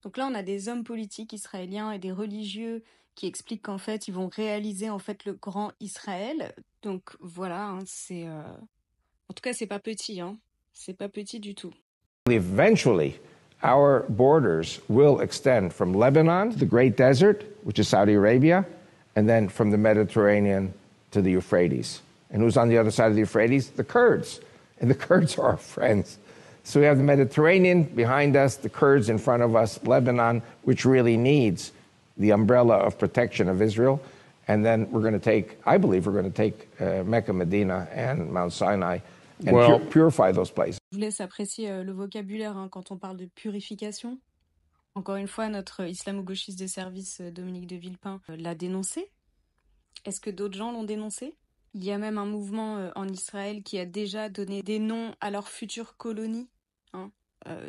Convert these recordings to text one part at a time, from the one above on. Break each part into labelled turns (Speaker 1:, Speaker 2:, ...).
Speaker 1: Donc là, on a des hommes politiques israéliens et des religieux qui expliquent qu'en fait, ils vont réaliser en fait le grand Israël. Donc voilà, hein, en tout cas, c'est pas petit, hein. C'est pas petit du tout.
Speaker 2: Eventually, our borders will extend from Lebanon to the Great Desert, which is Saudi Arabia, and then from the Mediterranean to the Euphrates. And who's on the other side of the Euphrates? The Kurds. And the Kurds are our friends. So we have the Mediterranean behind us, the Kurds in front of us, Lebanon, which really needs the umbrella of protection of Israel. And then we're going to take, I believe we're going to take Mecca, Medina, and Mount Sinai and purify those places.
Speaker 1: Je vous laisse apprécier le vocabulaire hein, quand on parle de purification. Encore une fois, notre islamo-gauchiste de service, Dominique de Villepin, l'a dénoncé. Est-ce que d'autres gens l'ont dénoncé? Il y a même un mouvement en Israël qui a déjà donné des noms à leurs futures colonies hein,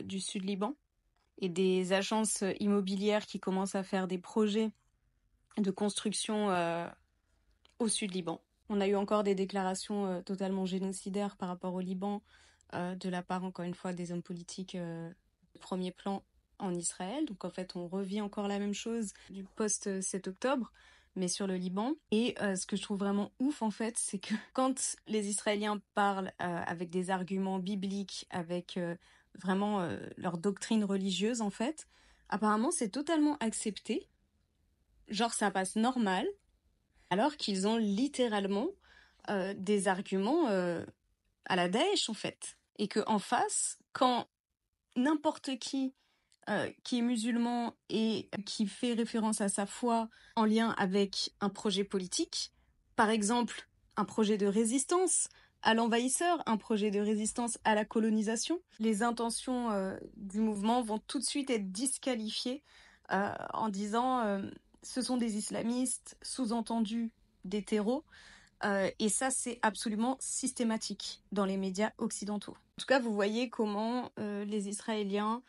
Speaker 1: du Sud-Liban et des agences immobilières qui commencent à faire des projets de construction au Sud-Liban. On a eu encore des déclarations totalement génocidaires par rapport au Liban de la part, encore une fois, des hommes politiques de premier plan en Israël. Donc en fait, on revit encore la même chose du post-7 octobre, mais sur le Liban. Et ce que je trouve vraiment ouf, en fait, c'est que quand les Israéliens parlent avec des arguments bibliques, avec vraiment leur doctrine religieuse, en fait, apparemment, c'est totalement accepté. Genre, ça passe normal, alors qu'ils ont littéralement des arguments à la Daesh, en fait. Et qu'en face, quand n'importe qui est musulman et qui fait référence à sa foi en lien avec un projet politique, par exemple un projet de résistance à l'envahisseur, un projet de résistance à la colonisation, les intentions du mouvement vont tout de suite être disqualifiées en disant ce sont des islamistes, sous-entendu des terreaux, et ça, c'est absolument systématique dans les médias occidentaux. En tout cas, vous voyez comment les Israéliens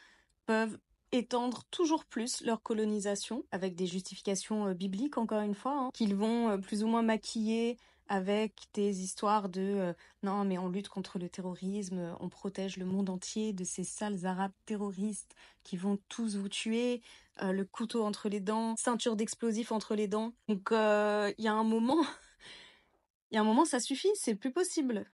Speaker 1: peuvent étendre toujours plus leur colonisation avec des justifications bibliques, encore une fois, hein, qu'ils vont plus ou moins maquiller avec des histoires de non, mais on lutte contre le terrorisme, on protège le monde entier de ces sales arabes terroristes qui vont tous vous tuer, le couteau entre les dents, ceinture d'explosifs entre les dents. Donc, il y a un moment, ça suffit, c'est plus possible.